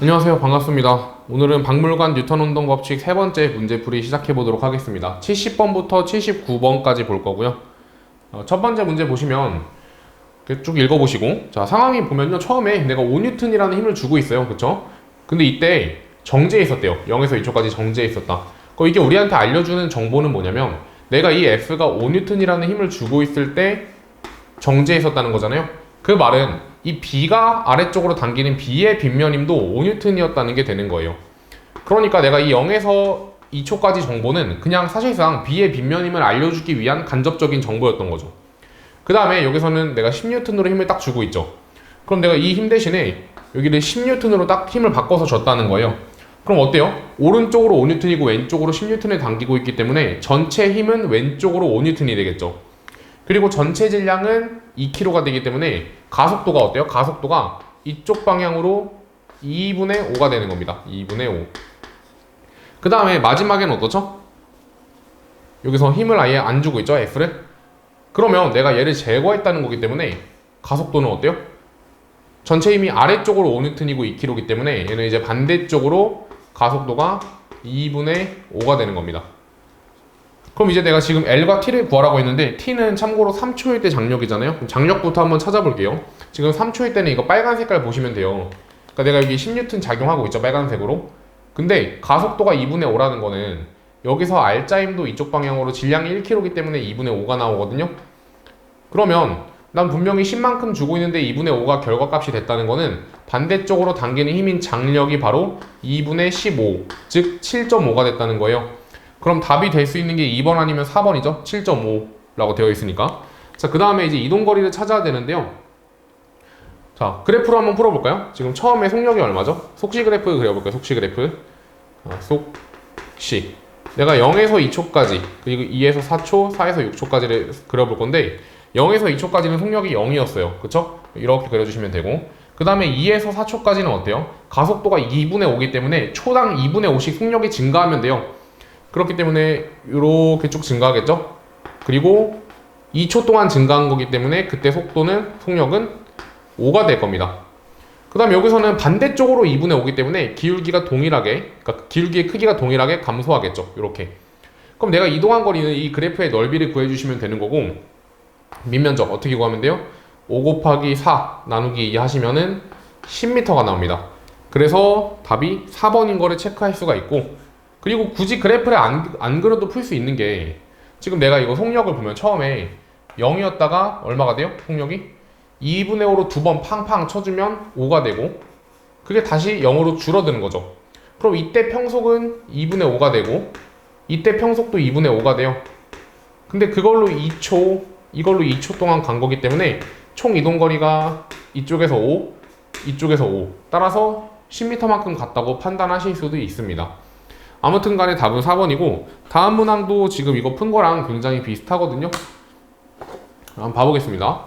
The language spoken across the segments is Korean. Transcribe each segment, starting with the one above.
안녕하세요. 반갑습니다. 오늘은 박물관 뉴턴 운동 법칙 세 번째 문제풀이 시작해 보도록 하겠습니다. 70번부터 79번까지 볼 거고요. 첫 번째 문제 보시면 이렇게 쭉 읽어보시고, 자, 상황이 보면요, 처음에 내가 5N이라는 힘을 주고 있어요. 그쵸? 근데 이때 정지해 있었대요. 0에서 2초까지 정지해 있었다. 그럼 이게 우리한테 알려주는 정보는 뭐냐면, 내가 이 F가 5N이라는 힘을 주고 있을 때 정지해 있었다는 거잖아요. 그 말은 이 B가 아래쪽으로 당기는 B의 빗면임도 5N이었다는 게 되는 거예요. 그러니까 내가 이 0에서 2초까지 정보는 그냥 사실상 B의 빗면임을 알려주기 위한 간접적인 정보였던 거죠. 그 다음에 여기서는 내가 10N으로 힘을 딱 주고 있죠. 그럼 내가 이 힘 대신에 여기를 10N으로 딱 힘을 바꿔서 줬다는 거예요. 그럼 어때요? 오른쪽으로 5N이고 왼쪽으로 10N을 당기고 있기 때문에 전체 힘은 왼쪽으로 5N이 되겠죠. 그리고 전체 질량은 2kg가 되기 때문에 가속도가 어때요? 가속도가 이쪽 방향으로 2분의 5가 되는 겁니다. 2분의 5. 그 다음에 마지막에는 어떻죠? 여기서 힘을 아예 안 주고 있죠? F를. 그러면 내가 얘를 제거했다는 거기 때문에 가속도는 어때요? 전체 힘이 아래쪽으로 5N이고 2kg이기 때문에 얘는 이제 반대쪽으로 가속도가 2분의 5가 되는 겁니다. 그럼 이제 내가 지금 L과 T를 구하라고 했는데 T는 참고로 3초일 때 장력이잖아요. 그럼 장력부터 한번 찾아볼게요. 지금 3초일 때는 이거 빨간 색깔 보시면 돼요. 그러니까 내가 여기 10N 작용하고 있죠, 빨간색으로. 근데 가속도가 2분의 5라는 거는 여기서 R자임도 이쪽 방향으로 질량이 1kg이기 때문에 2분의 5가 나오거든요. 그러면 난 분명히 10만큼 주고 있는데 2분의 5가 결과값이 됐다는 거는 반대쪽으로 당기는 힘인 장력이 바로 2분의 15, 즉 7.5가 됐다는 거예요. 그럼 답이 될 수 있는 게 2번 아니면 4번이죠. 7.5라고 되어 있으니까. 자, 그 다음에 이제 이동거리를 찾아야 되는데요. 자, 그래프로 한번 풀어볼까요? 지금 처음에 속력이 얼마죠? 속시 그래프 그려볼까요? 속시 그래프. 속시. 내가 0에서 2초까지, 그리고 2에서 4초, 4에서 6초까지를 그려볼 건데 0에서 2초까지는 속력이 0이었어요. 그쵸? 이렇게 그려주시면 되고, 그 다음에 2에서 4초까지는 어때요? 가속도가 2분의 5기 때문에 초당 2분의 5씩 속력이 증가하면 돼요. 그렇기 때문에 이렇게 쭉 증가하겠죠? 그리고 2초 동안 증가한 거기 때문에 그때 속력은 5가 될 겁니다. 그 다음 여기서는 반대쪽으로 2분의 5기 때문에 기울기가 동일하게, 그러니까 기울기의 크기가 동일하게 감소하겠죠. 이렇게. 그럼 내가 이동한 거리는 이 그래프의 넓이를 구해주시면 되는 거고, 밑면적 어떻게 구하면 돼요? 5 곱하기 4 나누기 2 하시면은 10m가 나옵니다. 그래서 답이 4번인 거를 체크할 수가 있고, 그리고 굳이 그래프를 안 그려도 풀 수 있는 게, 지금 내가 이거 속력을 보면 처음에 0이었다가 얼마가 돼요? 속력이 2분의 5로 두 번 팡팡 쳐주면 5가 되고, 그게 다시 0으로 줄어드는 거죠. 그럼 이때 평속은 2분의 5가 되고, 이때 평속도 2분의 5가 돼요. 근데 이걸로 2초 동안 간 거기 때문에 총 이동거리가 이쪽에서 5, 이쪽에서 5, 따라서 10m만큼 갔다고 판단하실 수도 있습니다. 아무튼 간에 답은 4번이고, 다음 문항도 지금 이거 푼 거랑 굉장히 비슷하거든요. 한번 봐보겠습니다.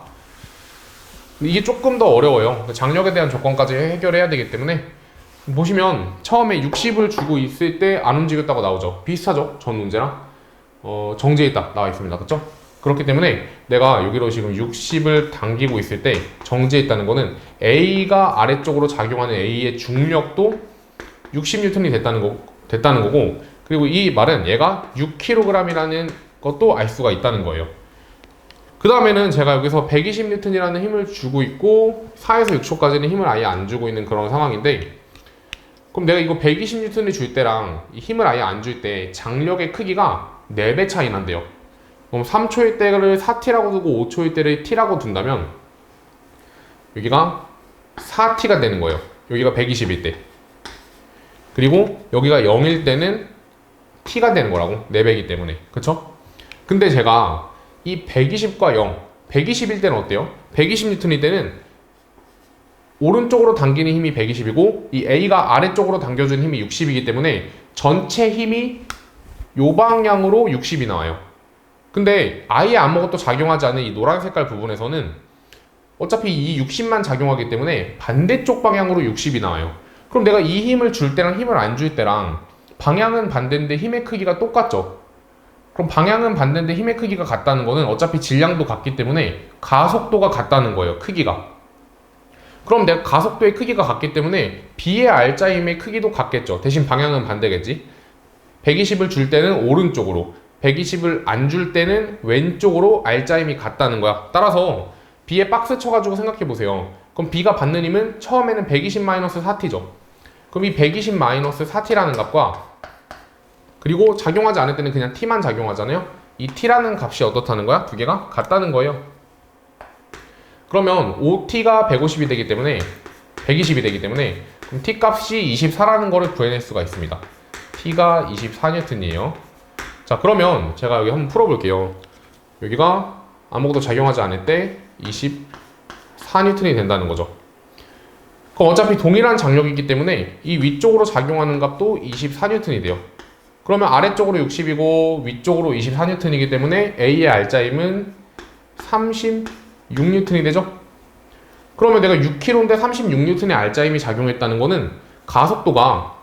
이게 조금 더 어려워요. 장력에 대한 조건까지 해결해야 되기 때문에, 보시면 처음에 60을 주고 있을 때 안 움직였다고 나오죠. 비슷하죠? 전 문제랑. 정지해 있다 나와 있습니다. 그쵸? 그렇기 때문에 내가 여기로 지금 60을 당기고 있을 때 정지해 있다는 거는 A가 아래쪽으로 작용하는 A의 중력도 60N이 됐다는 거고, 그리고 이 말은 얘가 6kg이라는 것도 알 수가 있다는 거예요. 그 다음에는 제가 여기서 120N이라는 힘을 주고 있고 4에서 6초까지는 힘을 아예 안 주고 있는 그런 상황인데, 그럼 내가 이거 120N을 줄 때랑 이 힘을 아예 안 줄 때 장력의 크기가 4배 차이 난대요. 그럼 3초일 때를 4t라고 두고 5초일 때를 t라고 둔다면 여기가 4t가 되는 거예요. 여기가 120일 때. 그리고 여기가 0일 때는 t가 되는 거라고, 4배이기 때문에. 그쵸? 근데 제가 이 120과 0, 120일 때는 어때요? 120N일 때는 오른쪽으로 당기는 힘이 120이고 이 A가 아래쪽으로 당겨주는 힘이 60이기 때문에 전체 힘이 요 방향으로 60이 나와요. 근데 아예 아무것도 작용하지 않은 이 노란 색깔 부분에서는 어차피 이 60만 작용하기 때문에 반대쪽 방향으로 60이 나와요. 그럼 내가 이 힘을 줄 때랑 힘을 안 줄 때랑 방향은 반대인데 힘의 크기가 똑같죠. 그럼 방향은 반대인데 힘의 크기가 같다는 거는 어차피 질량도 같기 때문에 가속도가 같다는 거예요. 크기가. 그럼 내가 가속도의 크기가 같기 때문에 B의 R자임의 크기도 같겠죠. 대신 방향은 반대겠지. 120을 줄 때는 오른쪽으로, 120을 안 줄 때는 왼쪽으로 R자임이 같다는 거야. 따라서 B에 박스 쳐가지고 생각해보세요. 그럼 B가 받는 힘은 처음에는 120-4T죠. 그럼 이 120-4T라는 값과 그리고 작용하지 않을 때는 그냥 T만 작용하잖아요. 이 T라는 값이 어떻다는 거야? 두 개가 같다는 거예요. 그러면 OT가 150이 되기 때문에 120이 되기 때문에 그럼 T 값이 24라는 거를 구해낼 수가 있습니다. T가 24N이에요. 자, 그러면 제가 여기 한번 풀어볼게요. 여기가 아무것도 작용하지 않을 때 24N이 된다는 거죠. 그럼 어차피 동일한 장력이기 때문에 이 위쪽으로 작용하는 값도 24N이 돼요. 그러면 아래쪽으로 60이고 위쪽으로 24N이기 때문에 A의 R자임은 36N이 되죠? 그러면 내가 6kg인데 36N의 R자임이 작용했다는 거는 가속도가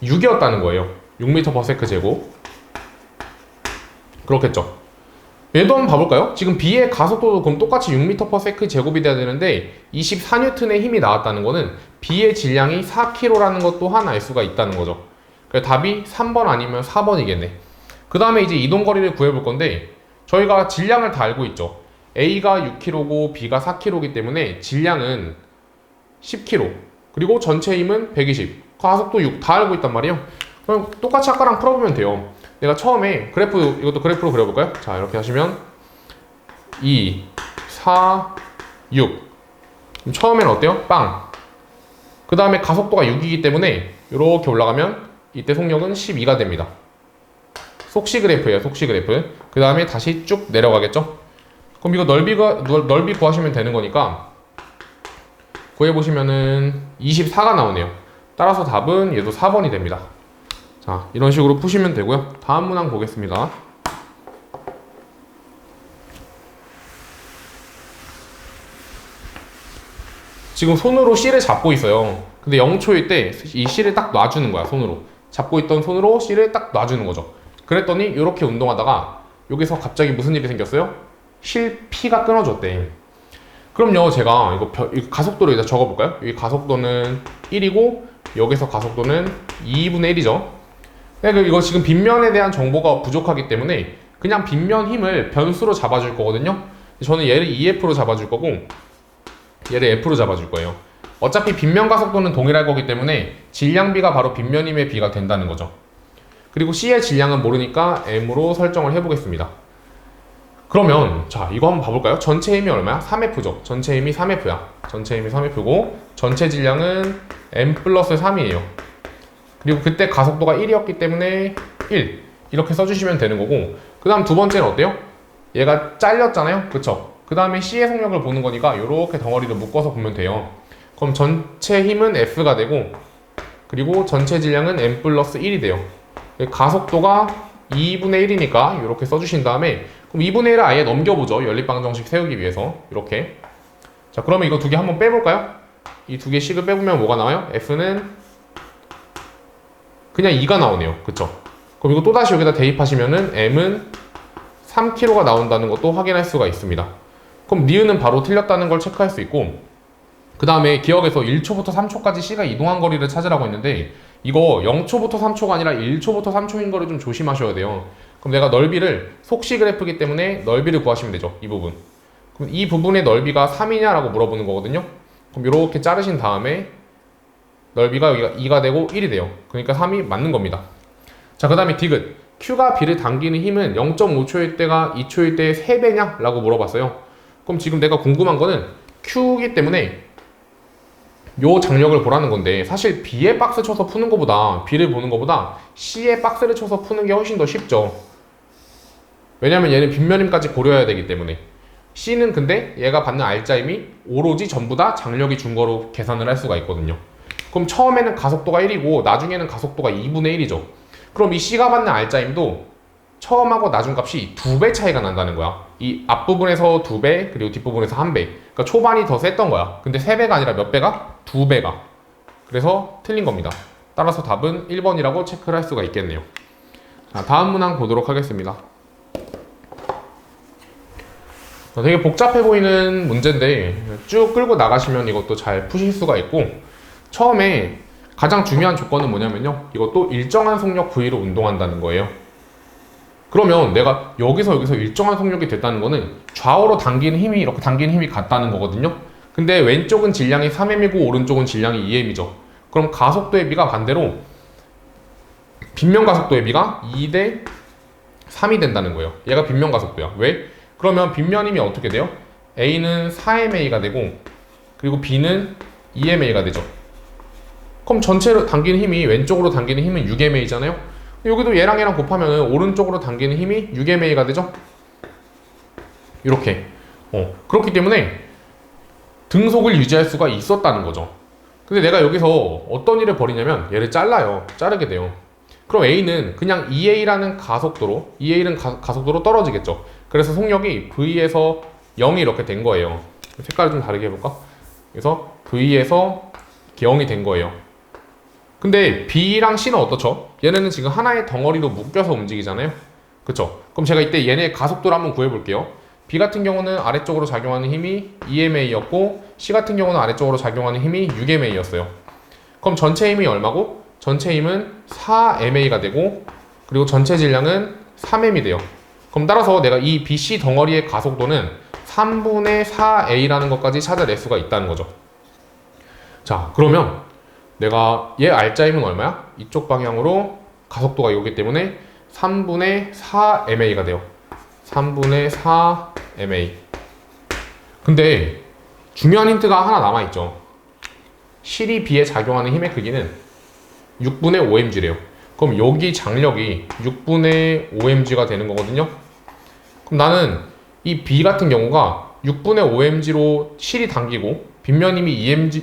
6이었다는 거예요. 6m/s 제곱. 그렇겠죠? 얘도 한번 봐볼까요? 지금 B의 가속도도 그럼 똑같이 6m/s 제곱이 돼야 되는데 24N의 힘이 나왔다는 거는 B의 질량이 4kg라는 것 또한 알 수가 있다는 거죠. 그래서 답이 3번 아니면 4번이겠네. 그 다음에 이제 이동거리를 구해볼 건데 저희가 질량을 다 알고 있죠. A가 6kg고 B가 4kg이기 때문에 질량은 10kg 그리고 전체 힘은 120 가속도 6 다 알고 있단 말이에요. 그럼 똑같이 아까랑 풀어보면 돼요. 내가 처음에 그래프, 이것도 그래프로 그려볼까요? 자, 이렇게 하시면 2, 4, 6 그럼 처음에는 어때요? 빵. 그 다음에 가속도가 6이기 때문에 이렇게 올라가면 이때 속력은 12가 됩니다. 속시 그래프예요. 속시 그래프. 그 다음에 다시 쭉 내려가겠죠? 그럼 이거 넓이 구하시면 되는 거니까 구해보시면은 24가 나오네요. 따라서 답은 얘도 4번이 됩니다. 자, 이런 식으로 푸시면 되고요. 다음 문항 보겠습니다. 지금 손으로 C를 잡고 있어요. 근데 0초일 때 이 C를 딱 놔주는 거야. 손으로 잡고 있던 손으로 C를 딱 놔주는 거죠. 그랬더니 이렇게 운동하다가 여기서 갑자기 무슨 일이 생겼어요? 실 P가 끊어졌대. 그럼요, 제가 이거 가속도를 일단 적어볼까요? 여기 가속도는 1이고 여기서 가속도는 2분의 1이죠. 이거 지금 빗면에 대한 정보가 부족하기 때문에 그냥 빗면 힘을 변수로 잡아줄 거거든요. 저는 얘를 EF로 잡아줄 거고 얘를 F로 잡아줄 거예요. 어차피 빗면 가속도는 동일할 거기 때문에 질량비가 바로 빗면 힘의 비가 된다는 거죠. 그리고 C의 질량은 모르니까 M으로 설정을 해보겠습니다. 그러면 자, 이거 한번 봐볼까요? 전체 힘이 얼마야? 3F죠. 전체 힘이 3F야. 전체 힘이 3F고 전체 질량은 M 플러스 3이에요. 그리고 그때 가속도가 1이었기 때문에 1 이렇게 써주시면 되는 거고 그 다음 두 번째는 어때요? 얘가 잘렸잖아요. 그쵸? 그 다음에 C의 속력을 보는 거니까 이렇게 덩어리를 묶어서 보면 돼요. 그럼 전체 힘은 F가 되고 그리고 전체 질량은 M 플러스 1이 돼요. 가속도가 2분의 1이니까 이렇게 써주신 다음에 그럼 2분의 1을 아예 넘겨보죠. 연립방정식 세우기 위해서 이렇게. 자, 그러면 이거 두 개 한번 빼볼까요? 이 두 개씩을 빼보면 뭐가 나와요? F는 그냥 2가 나오네요. 그쵸? 그럼 이거 또다시 여기다 대입하시면은 M은 3kg가 나온다는 것도 확인할 수가 있습니다. 그럼 니은은 바로 틀렸다는 걸 체크할 수 있고 그 다음에 기억에서 1초부터 3초까지 C가 이동한 거리를 찾으라고 했는데 이거 0초부터 3초가 아니라 1초부터 3초인 거를 좀 조심하셔야 돼요. 그럼 내가 넓이를 속시 그래프이기 때문에 넓이를 구하시면 되죠. 이 부분. 그럼 이 부분의 넓이가 3이냐라고 물어보는 거거든요. 그럼 이렇게 자르신 다음에 넓이가 여기가 2가 되고 1이 돼요. 그러니까 3이 맞는 겁니다. 자, 그 다음에 디귿. Q가 B를 당기는 힘은 0.5초일 때가 2초일 때의 3배냐? 라고 물어봤어요. 그럼 지금 내가 궁금한 거는 Q이기 때문에 요 장력을 보라는 건데 사실 B에 박스 쳐서 푸는 것보다 B를 보는 것보다 C에 박스를 쳐서 푸는 게 훨씬 더 쉽죠. 왜냐면 얘는 빗면힘까지 고려해야 되기 때문에. C는 근데 얘가 받는 R자임이 오로지 전부 다 장력이 준 거로 계산을 할 수가 있거든요. 그럼 처음에는 가속도가 1이고 나중에는 가속도가 2분의 1이죠. 그럼 이 C가 받는 R자임도 처음하고 나중 값이 2배 차이가 난다는 거야. 이 앞부분에서 2배 그리고 뒷부분에서 1배. 그러니까 초반이 더 셌던 거야. 근데 3배가 아니라 몇 배가? 2배가. 그래서 틀린 겁니다. 따라서 답은 1번이라고 체크를 할 수가 있겠네요. 자, 다음 문항 보도록 하겠습니다. 되게 복잡해 보이는 문제인데 쭉 끌고 나가시면 이것도 잘 푸실 수가 있고, 처음에 가장 중요한 조건은 뭐냐면요, 이것도 일정한 속력 V로 운동한다는 거예요. 그러면 내가 여기서 일정한 속력이 됐다는 거는 좌우로 당기는 힘이, 이렇게 당기는 힘이 같다는 거거든요. 근데 왼쪽은 질량이 3m이고 오른쪽은 질량이 2m이죠. 그럼 가속도의 비가 반대로 빗면 가속도의 비가 2대 3이 된다는 거예요. 얘가 빗면 가속도야. 왜? 그러면 빗면임이 어떻게 돼요? A는 4ma가 되고, 그리고 B는 2ma가 되죠. 그럼 전체로 당기는 힘이, 왼쪽으로 당기는 힘은 6ma잖아요. 여기도 얘랑 곱하면 오른쪽으로 당기는 힘이 6ma가 되죠. 이렇게. 그렇기 때문에 등속을 유지할 수가 있었다는 거죠. 근데 내가 여기서 어떤 일을 벌이냐면 얘를 잘라요. 자르게 돼요. 그럼 A는 그냥 2A라는 가속도로, 2A는 가속도로 떨어지겠죠. 그래서 속력이 V에서 0이 이렇게 된 거예요. 색깔을 좀 다르게 해볼까? 그래서 V에서 0이 된 거예요. 근데 B랑 C는 어떻죠? 얘네는 지금 하나의 덩어리로 묶여서 움직이잖아요. 그쵸? 그럼 제가 이때 얘네 가속도를 한번 구해볼게요. B 같은 경우는 아래쪽으로 작용하는 힘이 2ma였고, C 같은 경우는 아래쪽으로 작용하는 힘이 6ma였어요. 그럼 전체 힘이 얼마고? 전체 힘은 4ma가 되고, 그리고 전체 질량은 3m이 돼요. 그럼 따라서 내가 이 BC 덩어리의 가속도는 3분의 4a라는 것까지 찾아낼 수가 있다는 거죠. 자, 그러면 내가 얘 R자임은 얼마야? 이쪽 방향으로 가속도가 이거기 때문에 3분의 4ma가 돼요. 3분의 4ma. 근데 중요한 힌트가 하나 남아있죠. 실이 B에 작용하는 힘의 크기는 6분의 5mg래요. 그럼 여기 장력이 6분의 5mg가 되는 거거든요. 그럼 나는 이 B 같은 경우가 6분의 5mg로 실이 당기고 빗면힘이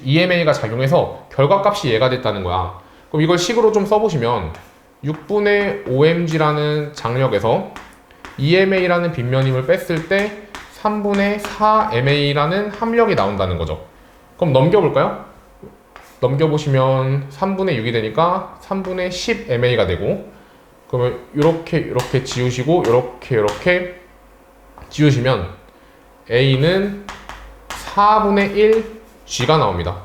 2ma가 작용해서 결과값이 얘가 됐다는 거야. 그럼 이걸 식으로 좀 써보시면 6분의 5mg라는 장력에서 2ma라는 빗면힘을 뺐을 때 3분의 4ma라는 함력이 나온다는 거죠. 그럼 넘겨볼까요? 넘겨보시면 3분의 6이 되니까 3분의 10ma가 되고, 그러면 이렇게 지우시고 이렇게 지우시면 A는 4분의 1G가 나옵니다.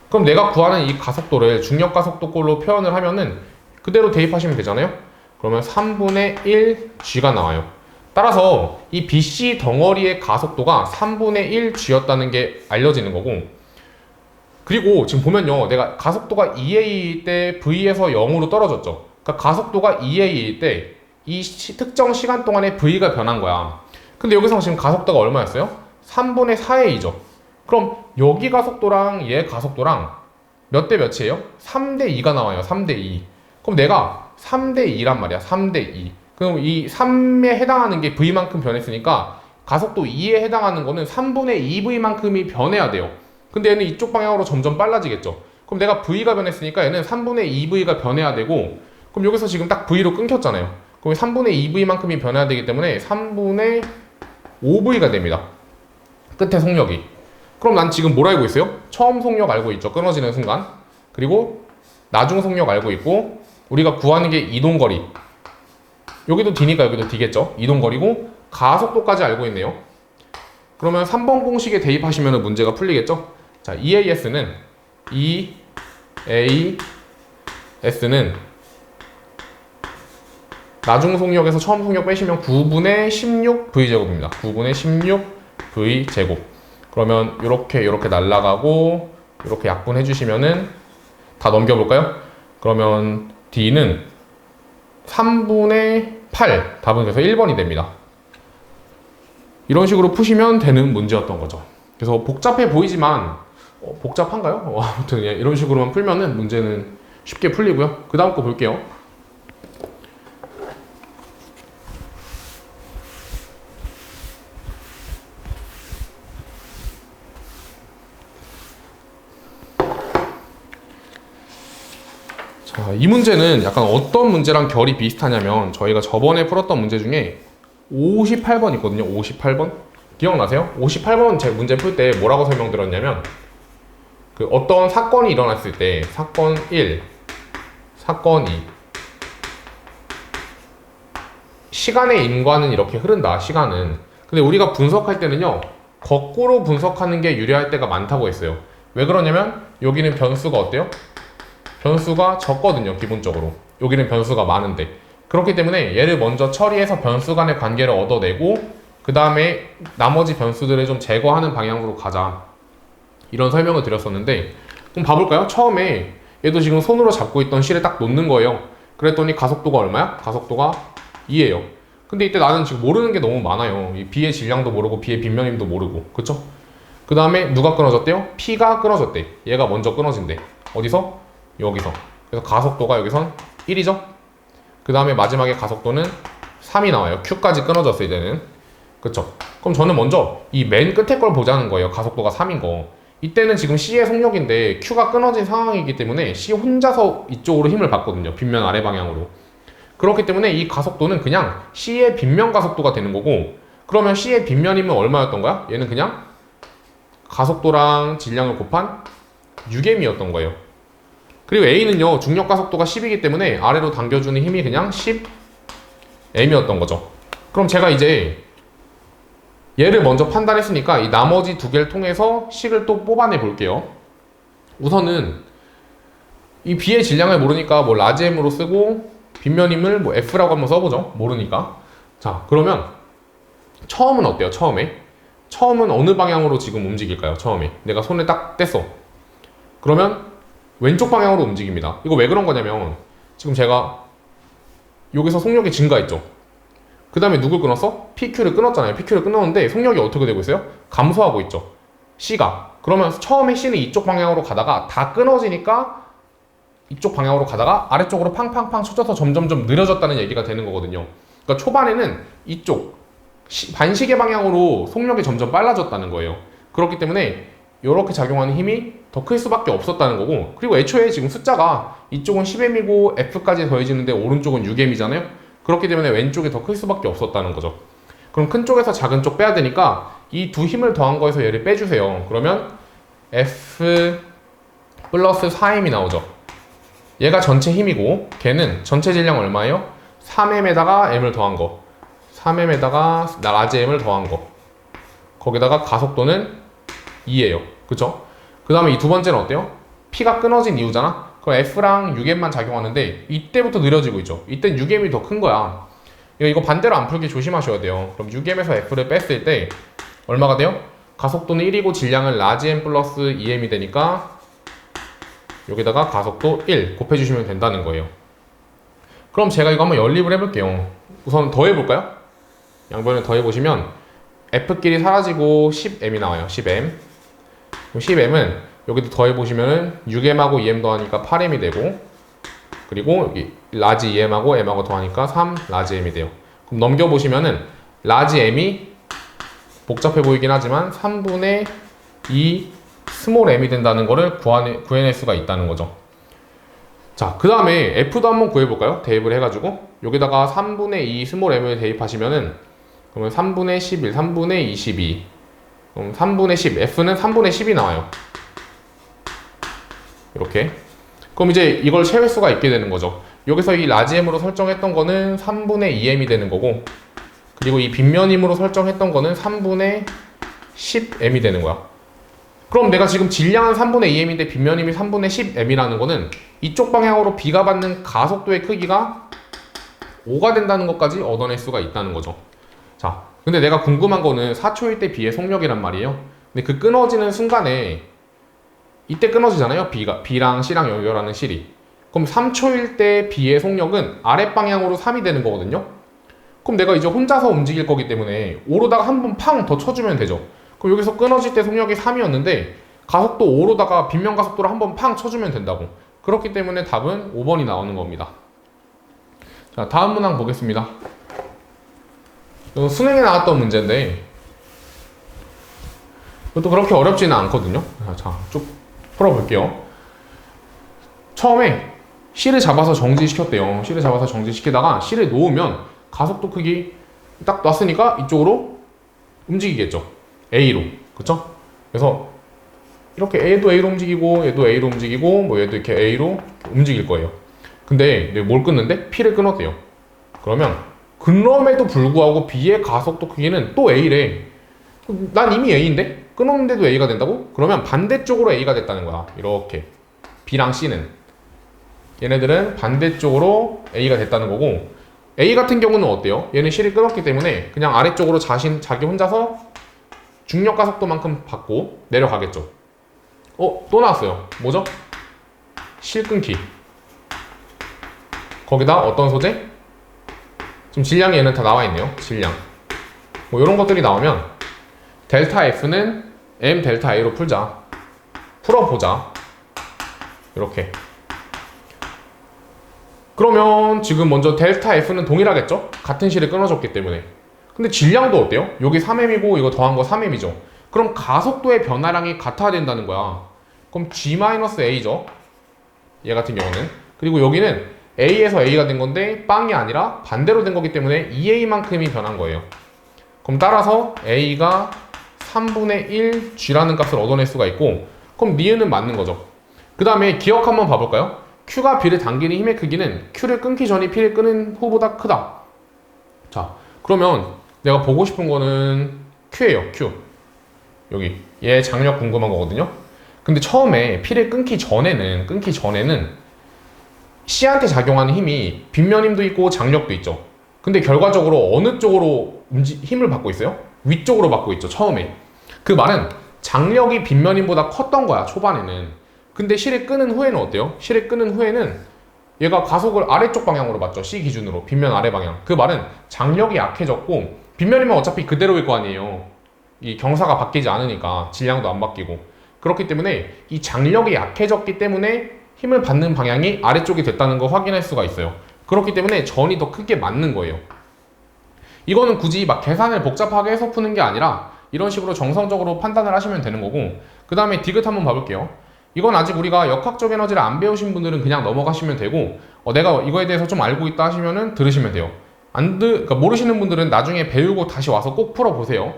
그럼 내가 구하는 이 가속도를 중력 가속도꼴로 표현을 하면은 그대로 대입하시면 되잖아요. 그러면 3분의 1G가 나와요. 따라서 이 BC 덩어리의 가속도가 3분의 1G였다는 게 알려지는 거고, 그리고 지금 보면요, 내가 가속도가 2a일 때 V에서 0으로 떨어졌죠. 그러니까 가속도가 2a일 때 이 특정 시간 동안에 V가 변한 거야. 근데 여기서 지금 가속도가 얼마였어요? 3분의 4a죠. 그럼 여기 가속도랑 얘 가속도랑 몇 대 몇이에요? 3대 2가 나와요. 3대 2. 그럼 내가 3대 2란 말이야. 3대 2. 그럼 이 3에 해당하는 게 V만큼 변했으니까 가속도 2에 해당하는 거는 3분의 2V만큼이 변해야 돼요. 근데 얘는 이쪽 방향으로 점점 빨라지겠죠. 그럼 내가 V가 변했으니까 얘는 3분의 2V가 변해야 되고, 그럼 여기서 지금 딱 V로 끊겼잖아요. 그럼 3분의 2V만큼이 변해야 되기 때문에 3분의 5V가 됩니다. 끝에 속력이. 그럼 난 지금 뭘 알고 있어요? 처음 속력 알고 있죠. 끊어지는 순간. 그리고 나중 속력 알고 있고, 우리가 구하는 게 이동거리. 여기도 D니까 여기도 D겠죠. 이동거리고 가속도까지 알고 있네요. 그러면 3번 공식에 대입하시면 문제가 풀리겠죠. 자, EAS는 나중 속력에서 처음 속력 빼시면 9분의 16V제곱입니다. 9분의 16V제곱. 그러면 이렇게 날아가고 이렇게 약분해 주시면은 다 넘겨볼까요? 그러면 D는 3분의 8. 답은 그래서 1번이 됩니다. 이런 식으로 푸시면 되는 문제였던 거죠. 그래서 복잡해 보이지만 복잡한가요? 아무튼 이런 식으로만 풀면은 문제는 쉽게 풀리고요. 그 다음 거 볼게요. 자, 이 문제는 약간 어떤 문제랑 결이 비슷하냐면 저희가 저번에 풀었던 문제 중에 58번 있거든요. 58번? 기억나세요? 58번 제 문제 풀 때 뭐라고 설명드렸냐면, 그 어떤 사건이 일어났을 때 사건 1, 사건 2, 시간의 인과는 이렇게 흐른다. 시간은. 근데 우리가 분석할 때는요, 거꾸로 분석하는 게 유리할 때가 많다고 했어요. 왜 그러냐면 여기는 변수가 어때요? 변수가 적거든요, 기본적으로. 여기는 변수가 많은데. 그렇기 때문에 얘를 먼저 처리해서 변수 간의 관계를 얻어내고 그 다음에 나머지 변수들을 좀 제거하는 방향으로 가자, 이런 설명을 드렸었는데, 그럼 봐볼까요? 처음에 얘도 지금 손으로 잡고 있던 실을 딱 놓는 거예요. 그랬더니 가속도가 얼마야? 가속도가 2예요. 근데 이때 나는 지금 모르는 게 너무 많아요. 이 B의 질량도 모르고 B의 빗면임도 모르고, 그쵸? 그 다음에 누가 끊어졌대요? P가 끊어졌대. 얘가 먼저 끊어진대. 어디서? 여기서. 그래서 가속도가 여기선 1이죠? 그 다음에 마지막에 가속도는 3이 나와요. Q까지 끊어졌을 때는. 그쵸? 그럼 저는 먼저 이 맨 끝에 걸 보자는 거예요. 가속도가 3인 거. 이때는 지금 C의 속력인데 Q가 끊어진 상황이기 때문에 C 혼자서 이쪽으로 힘을 받거든요. 빗면 아래 방향으로. 그렇기 때문에 이 가속도는 그냥 C의 빗면 가속도가 되는 거고, 그러면 C의 빗면이면 얼마였던 거야? 얘는 그냥 가속도랑 질량을 곱한 6m이었던 거예요. 그리고 A는요, 중력 가속도가 10이기 때문에 아래로 당겨주는 힘이 그냥 10m이었던 거죠. 그럼 제가 이제 얘를 먼저 판단했으니까 이 나머지 두 개를 통해서 식을 또 뽑아내 볼게요. 우선은 이 B의 질량을 모르니까 뭐 라지 M으로 쓰고 빗면임을 뭐 F라고 한번 써보죠. 모르니까. 자, 그러면 처음은 어때요? 처음은 어느 방향으로 지금 움직일까요? 처음에 내가 손을 딱 뗐어. 그러면 왼쪽 방향으로 움직입니다. 이거 왜 그런 거냐면 지금 제가 여기서 속력이 증가했죠. 그 다음에 누굴 끊었어? PQ를 끊었잖아요. PQ를 끊었는데 속력이 어떻게 되고 있어요? 감소하고 있죠. C가. 그러면 처음에 C는 이쪽 방향으로 가다가 다 끊어지니까 이쪽 방향으로 가다가 아래쪽으로 팡팡팡 쳐져서 점점점 느려졌다는 얘기가 되는 거거든요. 그러니까 초반에는 이쪽 반시계 방향으로 속력이 점점 빨라졌다는 거예요. 그렇기 때문에 이렇게 작용하는 힘이 더 클 수밖에 없었다는 거고, 그리고 애초에 지금 숫자가 이쪽은 10m이고 F까지 더해지는데 오른쪽은 6m이잖아요. 그렇기 때문에 왼쪽이 더 클 수밖에 없었다는 거죠. 그럼 큰 쪽에서 작은 쪽 빼야 되니까 이 두 힘을 더한 거에서 얘를 빼주세요. 그러면 F 플러스 4m이 나오죠. 얘가 전체 힘이고 걔는 전체 질량 얼마예요? 3m에다가 m을 더한 거, 3m에다가 라지 m을 더한 거, 거기다가 가속도는 2예요. 그쵸? 그 다음에 이 두 번째는 어때요? P가 끊어진 이유잖아? 그럼 F랑 6m만 작용하는데 이때부터 느려지고 있죠. 이땐 6m이 더 큰 거야. 이거 반대로 안 풀기 조심하셔야 돼요. 그럼 6m에서 F를 뺐을 때 얼마가 돼요? 가속도는 1이고 질량은 라지 m 플러스 2m이 되니까 여기다가 가속도 1 곱해주시면 된다는 거예요. 그럼 제가 이거 한번 연립을 해볼게요. 우선 더해볼까요? 양변을 더해보시면 F끼리 사라지고 10m이 나와요. 10m. 10m은 여기도 더해보시면은 6m하고 2m 더하니까 8m이 되고, 그리고 여기 라지 2m하고 m하고 더하니까 3 라지 m이 돼요. 그럼 넘겨보시면은 라지 m이 복잡해 보이긴 하지만 3분의 2 스몰 m이 된다는 거를 구해낼 수가 있다는 거죠. 자, 그 다음에 F도 한번 구해볼까요? 대입을 해가지고 여기다가 3분의 2 스몰 m을 대입하시면은 그러면 3분의 11, 3분의 22, 그럼 3분의 10, F는 3분의 10이 나와요. 이렇게. 그럼 이제 이걸 채울 수가 있게 되는 거죠. 여기서 이 라지 m으로 설정했던 거는 3분의 2m이 되는 거고, 그리고 이 빗면임으로 설정했던 거는 3분의 10m이 되는 거야. 그럼 내가 지금 질량은 3분의 2m인데 빗면임이 3분의 10m이라는 거는 이쪽 방향으로 B가 받는 가속도의 크기가 5가 된다는 것까지 얻어낼 수가 있다는 거죠. 자, 근데 내가 궁금한 거는 4초일 때 B의 속력이란 말이에요. 근데 그 끊어지는 순간에 이때 끊어지잖아요. B랑 C랑 연결하는 실이. 그럼 3초일 때 B의 속력은 아랫방향으로 3이 되는 거거든요. 그럼 내가 이제 혼자서 움직일 거기 때문에 5로다가 한 번 팡 더 쳐주면 되죠. 그럼 여기서 끊어질 때 속력이 3이었는데 가속도 5로다가 빗면 가속도를 한 번 팡 쳐주면 된다고. 그렇기 때문에 답은 5번이 나오는 겁니다. 자, 다음 문항 보겠습니다. 수능에 나왔던 문제인데 이것도 그렇게 어렵지는 않거든요. 자, 쭉 풀어볼게요. 처음에 C를 잡아서 정지시켰대요. C를 잡아서 정지시키다가 C를 놓으면 가속도 크기 딱 놨으니까 이쪽으로 움직이겠죠. A로. 그쵸? 그래서 이렇게 얘도 A로 움직이고 얘도 A로 움직이고 뭐 얘도 이렇게 A로 움직일 거예요. 근데 뭘 끊는데? P를 끊었대요. 그러면 그럼에도 불구하고 B의 가속도 크기는 또 A래. 난 이미 A인데? 끊었는데도 A가 된다고? 그러면 반대쪽으로 A가 됐다는 거야. 이렇게. B랑 C는. 얘네들은 반대쪽으로 A가 됐다는 거고, A 같은 경우는 어때요? 얘는 C를 끊었기 때문에 그냥 아래쪽으로 자기 혼자서 중력 가속도만큼 받고 내려가겠죠. 또 나왔어요. 뭐죠? 실 끊기. 거기다 어떤 소재? 지금 질량이 얘는 다 나와 있네요. 질량. 뭐 이런 것들이 나오면 델타 F는 M 델타 A로 풀자. 풀어보자. 이렇게. 그러면 지금 먼저 델타 F는 동일하겠죠? 같은 실을 끊어줬기 때문에. 근데 질량도 어때요? 여기 3m이고 이거 더한 거 3m이죠. 그럼 가속도의 변화량이 같아야 된다는 거야. 그럼 G-A죠. 얘 같은 경우는. 그리고 여기는 A에서 A가 된 건데 빵이 아니라 반대로 된 거기 때문에 2A만큼이 변한 거예요. 그럼 따라서 A가 3분의 1 G라는 값을 얻어낼 수가 있고, 그럼 니은은 맞는 거죠. 그 다음에 기억 한번 봐볼까요? Q가 B를 당기는 힘의 크기는 Q를 끊기 전이 P를 끄는 후보다 크다. 자, 그러면 내가 보고 싶은 거는 Q예요. Q. 여기 얘 장력 궁금한 거거든요. 근데 처음에 P를 끊기 전에는 C한테 작용하는 힘이 빗면힘도 있고 장력도 있죠. 근데 결과적으로 어느 쪽으로 힘을 받고 있어요? 위쪽으로 받고 있죠. 처음에. 그 말은 장력이 빗면힘보다 컸던 거야. 초반에는. 근데 실을 끄는 후에는 어때요? 실을 끄는 후에는 얘가 가속을 아래쪽 방향으로 맞죠. C 기준으로. 빗면 아래 방향. 그 말은 장력이 약해졌고 빗면이면 어차피 그대로일 거 아니에요. 이 경사가 바뀌지 않으니까 질량도 안 바뀌고. 그렇기 때문에 이 장력이 약해졌기 때문에 힘을 받는 방향이 아래쪽이 됐다는 거 확인할 수가 있어요. 그렇기 때문에 전이 더 크게 맞는 거예요. 이거는 굳이 막 계산을 복잡하게 해서 푸는 게 아니라 이런 식으로 정성적으로 판단을 하시면 되는 거고, 그 다음에 디귿 한번 봐볼게요. 이건 아직 우리가 역학적 에너지를 안 배우신 분들은 그냥 넘어가시면 되고, 내가 이거에 대해서 좀 알고 있다 하시면은 들으시면 돼요. 그러니까 모르시는 분들은 나중에 배우고 다시 와서 꼭 풀어보세요.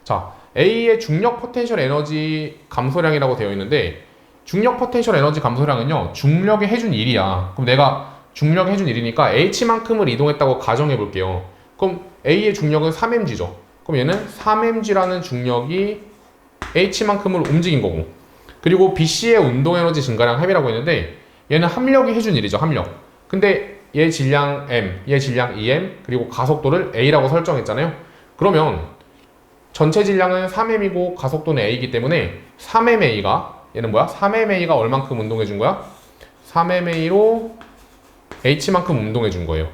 자, A의 중력 포텐셜 에너지 감소량이라고 되어 있는데, 중력 포텐셜 에너지 감소량은요, 중력이 해준 일이야. 그럼 내가 중력이 해준 일이니까 H만큼을 이동했다고 가정해 볼게요. 그럼 A의 중력은 3mg죠. 그럼 얘는 3mg라는 중력이 H만큼을 움직인 거고, 그리고 BC의 운동에너지 증가량 합이라고 했는데 얘는 합력이 해준 일이죠. 합력. 근데 얘 질량 M, 얘 질량 EM, 그리고 가속도를 A라고 설정했잖아요. 그러면 전체 질량은 3m이고 가속도는 A이기 때문에 3mA가, 얘는 뭐야? 3mA가 얼만큼 운동해준 거야? 3mA로 H만큼 운동해준 거예요.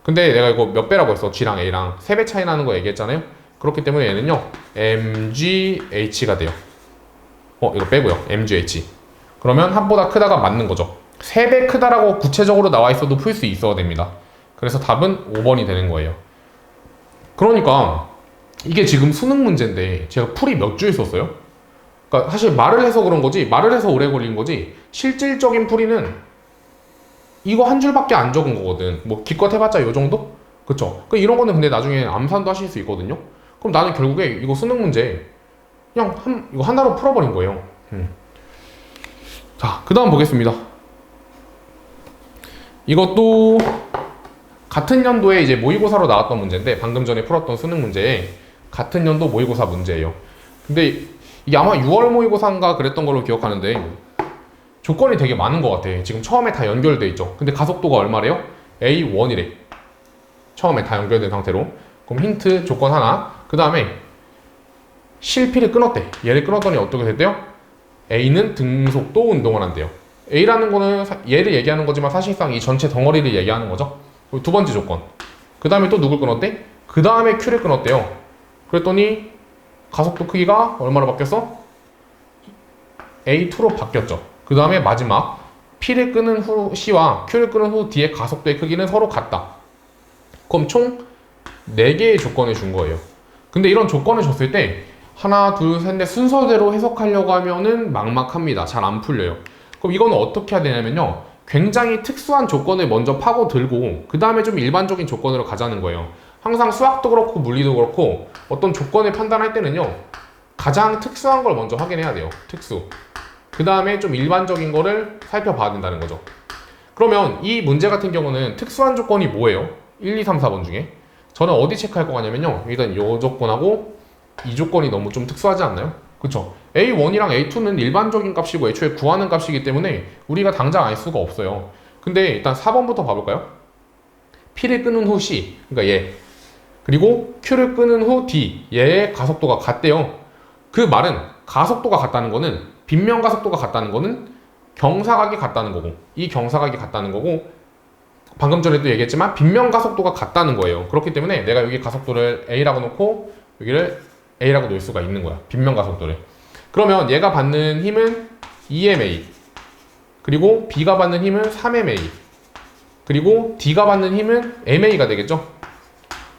근데 내가 이거 몇 배라고 했어? G랑 A랑 3배 차이 나는 거 얘기했잖아요. 그렇기 때문에 얘는요 MGH가 돼요. 이거 빼고요. MGH. 그러면 합보다 크다가 맞는 거죠. 3배 크다라고 구체적으로 나와 있어도 풀 수 있어야 됩니다. 그래서 답은 5번이 되는 거예요. 그러니까 이게 지금 수능 문제인데 제가 풀이 몇 줄 썼어요? 그러니까 사실 말을 해서 그런 거지, 말을 해서 오래 걸린 거지, 실질적인 풀이는 이거 한 줄밖에 안 적은 거거든. 뭐 기껏 해봤자 요 정도? 그쵸? 이런 거는 근데 나중에 암산도 하실 수 있거든요. 그럼 나는 결국에 이거 수능 문제 그냥 이거 하나로 풀어버린 거예요. 자, 그 다음 보겠습니다. 이것도 같은 연도에 이제 모의고사로 나왔던 문제인데, 방금 전에 풀었던 수능 문제에 같은 연도 모의고사 문제예요. 근데 이게 아마 6월 모의고사인가 그랬던 걸로 기억하는데 조건이 되게 많은 것 같아. 지금 처음에 다 연결돼 있죠. 근데 가속도가 얼마래요? A1이래. 처음에 다 연결된 상태로. 그럼 힌트 조건 하나. 그 다음에 실피를 끊었대. 얘를 끊었더니 어떻게 됐대요? A는 등속도 운동을 한대요. A라는 거는 얘를 얘기하는 거지만 사실상 이 전체 덩어리를 얘기하는 거죠. 그리고 두 번째 조건. 그 다음에 또 누굴 끊었대? 그 다음에 Q를 끊었대요. 그랬더니 가속도 크기가 얼마로 바뀌었어? A2로 바뀌었죠. 그 다음에 마지막 P를 끄는 후 C와 Q를 끄는 후 D의 가속도의 크기는 서로 같다. 그럼 총 4개의 조건을 준 거예요. 근데 이런 조건을 줬을 때 하나, 둘, 셋, 넷 순서대로 해석하려고 하면은 막막합니다. 잘 안 풀려요. 그럼 이거는 어떻게 해야 되냐면요, 굉장히 특수한 조건을 먼저 파고들고 그 다음에 좀 일반적인 조건으로 가자는 거예요. 항상 수학도 그렇고 물리도 그렇고 어떤 조건을 판단할 때는요, 가장 특수한 걸 먼저 확인해야 돼요. 특수. 그 다음에 좀 일반적인 거를 살펴봐야 된다는 거죠. 그러면 이 문제 같은 경우는 특수한 조건이 뭐예요? 1, 2, 3, 4번 중에 저는 어디 체크할 거 같냐면요. 일단 이 조건하고 이 조건이 너무 좀 특수하지 않나요? 그쵸? A1이랑 A2는 일반적인 값이고 애초에 구하는 값이기 때문에 우리가 당장 알 수가 없어요. 근데 일단 4번부터 봐볼까요? P를 끄는 후 C, 그러니까 얘, 그리고 Q를 끄는 후 D, 얘의 가속도가 같대요. 그 말은 가속도가 같다는 거는, 빗면 가속도가 같다는 거는 경사각이 같다는 거고, 이 경사각이 같다는 거고, 방금 전에도 얘기했지만 빗면 가속도가 같다는 거예요. 그렇기 때문에 내가 여기 가속도를 A라고 놓고 여기를 A라고 놓을 수가 있는 거야. 빗면 가속도를. 그러면 얘가 받는 힘은 2ma, 그리고 B가 받는 힘은 3ma, 그리고 D가 받는 힘은 ma가 되겠죠.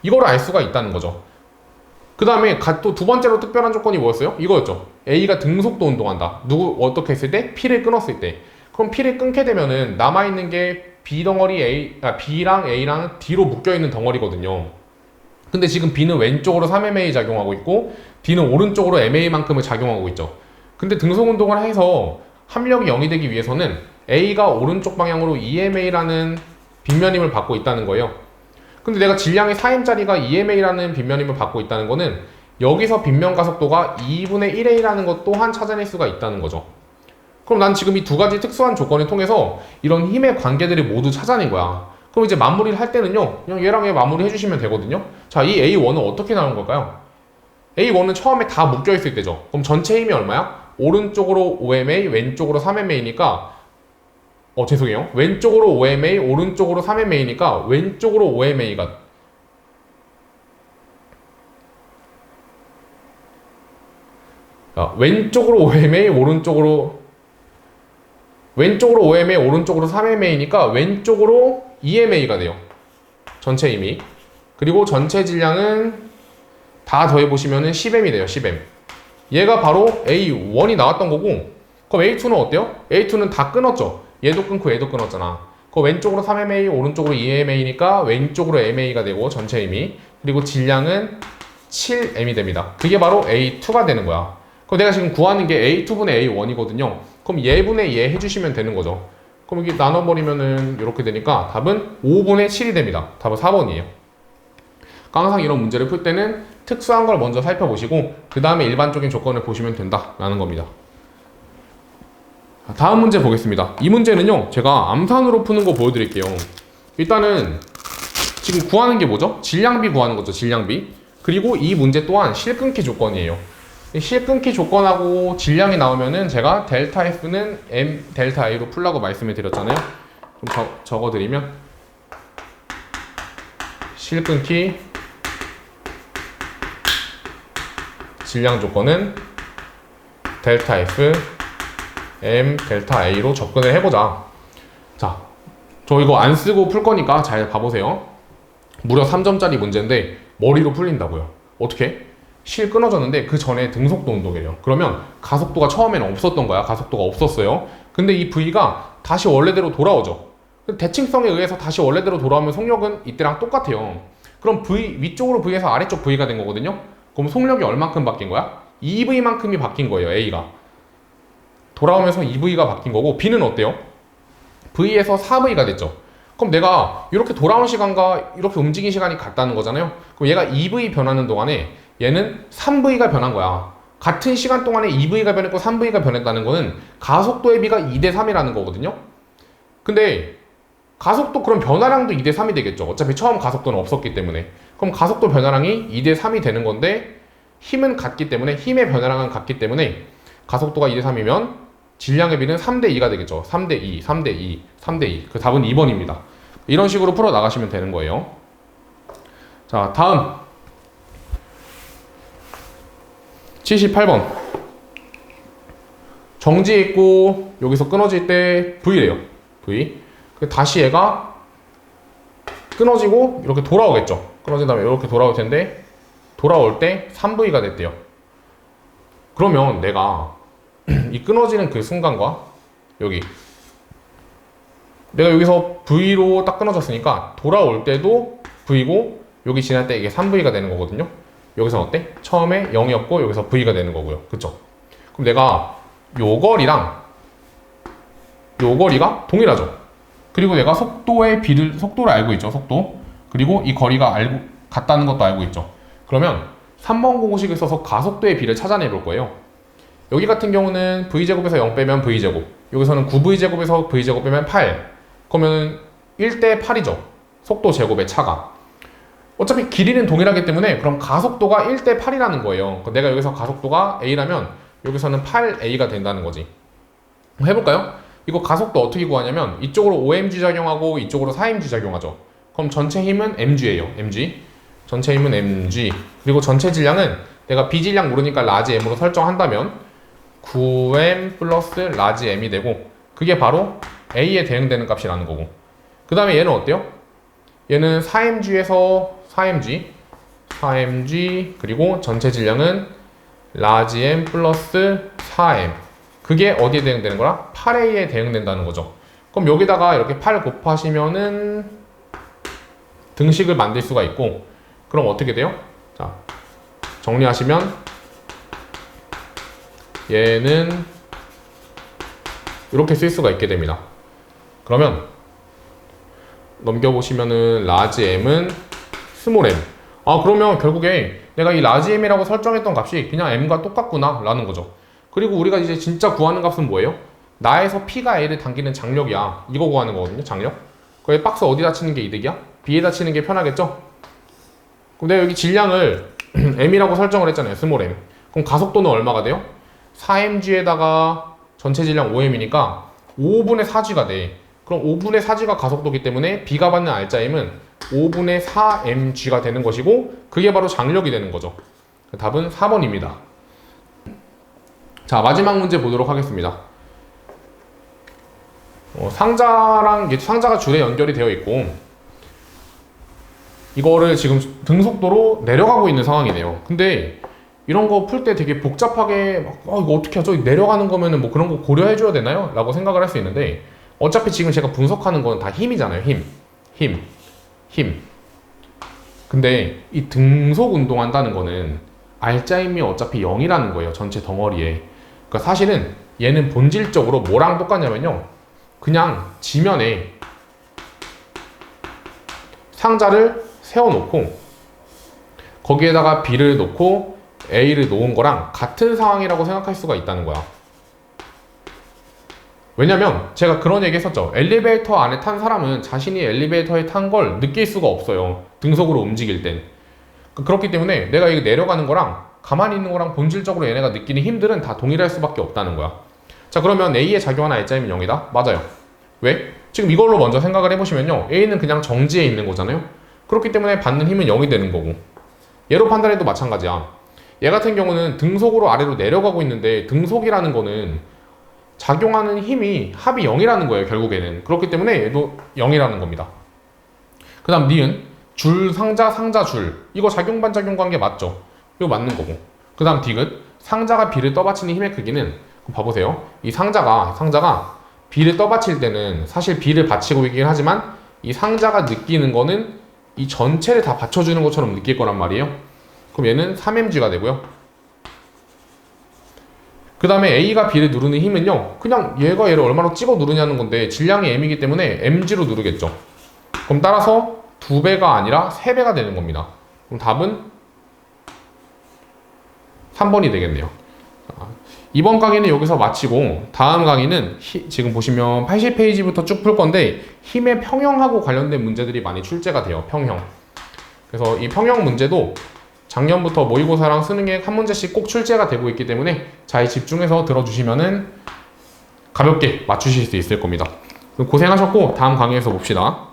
이거를 알 수가 있다는 거죠. 그 다음에 또 두 번째로 특별한 조건이 뭐였어요? 이거였죠. A가 등속도 운동한다. 어떻게 했을 때? P를 끊었을 때. 그럼 P를 끊게 되면은 남아있는 게 B 덩어리 B랑 A랑 D로 묶여있는 덩어리거든요. 근데 지금 B는 왼쪽으로 3ma 작용하고 있고 D는 오른쪽으로 ma만큼을 작용하고 있죠. 근데 등속 운동을 해서 합력이 0이 되기 위해서는 A가 오른쪽 방향으로 2ma라는 빗면임을 받고 있다는 거예요. 근데 내가 질량이 4m짜리가 2ma라는 빗면임을 받고 있다는 거는 여기서 빗면 가속도가 2분의 1a라는 것 또한 찾아낼 수가 있다는 거죠. 그럼 난 지금 이 두 가지 특수한 조건을 통해서 이런 힘의 관계들을 모두 찾아낸 거야. 그럼 이제 마무리를 할 때는요, 그냥 얘랑 얘 마무리 해주시면 되거든요. 자, 이 A1은 어떻게 나온 걸까요? A1은 처음에 다 묶여있을 때죠. 그럼 전체 힘이 얼마야? 오른쪽으로 5ma, 왼쪽으로 3ma니까 죄송해요. 왼쪽으로 5ma, 오른쪽으로 3ma니까 왼쪽으로 5ma가 왼쪽으로 5ma, 왼쪽으로 5ma, 오른쪽으로 3ma니까 왼쪽으로 2ma가 돼요. 전체 힘이. 그리고 전체 질량은 다 더해보시면은 10m이 돼요. 10m. 얘가 바로 A1이 나왔던 거고, 그럼 A2는 어때요? A2는 다 끊었죠. 얘도 끊고 얘도 끊었잖아. 그 왼쪽으로 3ma, 오른쪽으로 2ma니까 왼쪽으로 ma가 되고 전체 힘이. 그리고 질량은 7m이 됩니다. 그게 바로 A2가 되는 거야. 그럼 내가 지금 구하는 게 A2분의 A1이거든요. 그럼 얘분의 얘 해주시면 되는 거죠. 그럼 여기 나눠버리면은 이렇게 되니까 답은 5분의 7이 됩니다. 답은 4번이에요. 항상 이런 문제를 풀 때는 특수한 걸 먼저 살펴보시고 그 다음에 일반적인 조건을 보시면 된다라는 겁니다. 다음 문제 보겠습니다. 이 문제는요, 제가 암산으로 푸는 거 보여드릴게요. 일단은 지금 구하는 게 뭐죠? 질량비 구하는 거죠. 질량비. 그리고 이 문제 또한 실끊기 조건이에요. 실끊기 조건하고 질량이 나오면은 제가 델타 F는 M 델타 A로 풀라고 말씀을 드렸잖아요. 좀 적어드리면 실끊기 질량 조건은 델타 F M 델타 A로 접근을 해보자. 자, 저 이거 안 쓰고 풀 거니까 잘 봐보세요. 무려 3점짜리 문제인데 머리로 풀린다고요. 어떻게? 실 끊어졌는데 그 전에 등속도 운동이에요. 그러면 가속도가 처음에는 없었던 거야. 가속도가 없었어요. 근데 이 V가 다시 원래대로 돌아오죠. 대칭성에 의해서 다시 원래대로 돌아오면 속력은 이때랑 똑같아요. 그럼 위쪽으로 V에서 아래쪽 V가 된 거거든요. 그럼 속력이 얼만큼 바뀐 거야? 2V만큼이 바뀐 거예요. A가 돌아오면서 2V가 바뀐 거고, B는 어때요? V에서 4V가 됐죠. 그럼 내가 이렇게 돌아온 시간과 이렇게 움직인 시간이 같다는 거잖아요. 그럼 얘가 2V 변하는 동안에 얘는 3V가 변한 거야. 같은 시간 동안에 2V가 변했고 3V가 변했다는 거는 가속도의 비가 2대3이라는 거거든요. 근데 가속도 그럼 변화량도 2대3이 되겠죠. 어차피 처음 가속도는 없었기 때문에. 그럼 가속도 변화량이 2대3이 되는 건데 힘은 같기 때문에, 힘의 변화량은 같기 때문에 가속도가 2대3이면 질량의 비는 3대2가 되겠죠. 3대2, 3대2, 3대2. 그 답은 2번입니다. 이런 식으로 풀어 나가시면 되는 거예요. 자, 다음 78번. 정지해 있고 여기서 끊어질 때 V래요. V. 다시 얘가 끊어지고 이렇게 돌아오겠죠. 끊어진 다음에 이렇게 돌아올 텐데 돌아올 때 3V가 됐대요. 그러면 내가 이 끊어지는 그 순간과 내가 여기서 V로 딱 끊어졌으니까 돌아올 때도 V고 여기 지날 때 이게 3V가 되는 거거든요. 여기서 어때? 처음에 0이었고 여기서 V가 되는 거고요. 그쵸? 그럼 내가 요 거리랑 요 거리가 동일하죠. 그리고 내가 속도를 알고 있죠. 속도. 그리고 이 거리가 같다는 것도 알고 있죠. 그러면 3번 공식을 써서 가속도의 비를 찾아내 볼 거예요. 여기 같은 경우는 v제곱에서 0 빼면 v제곱, 여기서는 9v제곱에서 v제곱 빼면 8, 그러면 1대 8이죠. 속도 제곱의 차가. 어차피 길이는 동일하기 때문에 그럼 가속도가 1대 8이라는 거예요. 내가 여기서 가속도가 A라면 여기서는 8A가 된다는 거지. 해볼까요? 이거 가속도 어떻게 구하냐면 이쪽으로 OMG 작용하고 이쪽으로 4mg 작용하죠. 그럼 전체 힘은 mg예요. mg. 전체 힘은 mg. 그리고 전체 질량은 내가 B 질량 모르니까 라지 m으로 설정한다면 9m 플러스 라지 m이 되고, 그게 바로 A에 대응되는 값이라는 거고. 그 다음에 얘는 어때요? 얘는 4mg에서 4mg 그리고 전체 질량은 라지 m 플러스 4m. 그게 어디에 대응되는 거라? 8A에 대응된다는 거죠. 그럼 여기다가 이렇게 8 곱하시면은 등식을 만들 수가 있고, 그럼 어떻게 돼요? 자, 정리하시면 얘는 이렇게 쓸 수가 있게 됩니다. 그러면 넘겨보시면은 라지 m은 스몰 m. 그러면 결국에 내가 이 라지 m이라고 설정했던 값이 그냥 m과 똑같구나 라는 거죠. 그리고 우리가 이제 진짜 구하는 값은 뭐예요? 나에서 P가 A를 당기는 장력이야. 이거 구하는 거거든요. 장력. 거기 박스 어디다 치는 게 이득이야? B에다 치는 게 편하겠죠? 그럼 내가 여기 질량을 M이라고 설정을 했잖아요. 스몰 m. 그럼 가속도는 얼마가 돼요? 4mg에다가 전체 질량 5m이니까 5분의 4g가 돼. 그럼 5분의 4g가 가속도기 때문에 B가 받는 알짜 M은 5분의 4mg가 되는 것이고, 그게 바로 장력이 되는 거죠. 답은 4번입니다. 자, 마지막 문제 보도록 하겠습니다. 상자가 줄에 연결이 되어 있고, 이거를 지금 등속도로 내려가고 있는 상황이네요. 근데 이런 거 풀 때 되게 복잡하게 이거 어떻게 하죠? 내려가는 거면은 뭐 그런 거 고려해 줘야 되나요? 라고 생각을 할 수 있는데, 어차피 지금 제가 분석하는 건 다 힘이잖아요. 힘. 근데 이 등속 운동한다는 거는 알짜 힘이 어차피 0이라는 거예요. 전체 덩어리에. 그러니까 사실은 얘는 본질적으로 뭐랑 똑같냐면요, 그냥 지면에 상자를 세워놓고 거기에다가 B를 놓고 A를 놓은 거랑 같은 상황이라고 생각할 수가 있다는 거야. 왜냐면 제가 그런 얘기 했었죠. 엘리베이터 안에 탄 사람은 자신이 엘리베이터에 탄 걸 느낄 수가 없어요. 등속으로 움직일 땐. 그렇기 때문에 내가 이거 내려가는 거랑 가만히 있는 거랑 본질적으로 얘네가 느끼는 힘들은 다 동일할 수밖에 없다는 거야. 자, 그러면 A에 작용하는 알짜임은 0이다? 맞아요. 왜? 지금 이걸로 먼저 생각을 해보시면요, A는 그냥 정지에 있는 거잖아요. 그렇기 때문에 받는 힘은 0이 되는 거고, 얘로 판단해도 마찬가지야. 얘 같은 경우는 등속으로 아래로 내려가고 있는데 등속이라는 거는 작용하는 힘이 합이 0이라는 거예요. 결국에는. 그렇기 때문에 얘도 0이라는 겁니다. 그 다음 니은 줄, 상자, 줄. 이거 작용 반작용 관계 맞죠? 이거 맞는 거고. 그 다음 디귿 상자가 B를 떠받치는 힘의 크기는, 봐보세요. 이 상자가 B를 떠받칠 때는 사실 B를 받치고 있긴 하지만 이 상자가 느끼는 거는 이 전체를 다 받쳐주는 것처럼 느낄 거란 말이에요. 그럼 얘는 3mg가 되고요. 그 다음에 A가 B를 누르는 힘은요, 그냥 얘가 얘를 얼마나 찍어 누르냐는 건데 질량이 m이기 때문에 mg로 누르겠죠. 그럼 따라서 2배가 아니라 3배가 되는 겁니다. 그럼 답은 3번이 되겠네요. 이번 강의는 여기서 마치고 다음 강의는 지금 보시면 80페이지부터 쭉 풀 건데 힘의 평형하고 관련된 문제들이 많이 출제가 돼요. 평형. 그래서 이 평형 문제도 작년부터 모의고사랑 수능에 한 문제씩 꼭 출제가 되고 있기 때문에 잘 집중해서 들어주시면은 가볍게 맞추실 수 있을 겁니다. 고생하셨고 다음 강의에서 봅시다.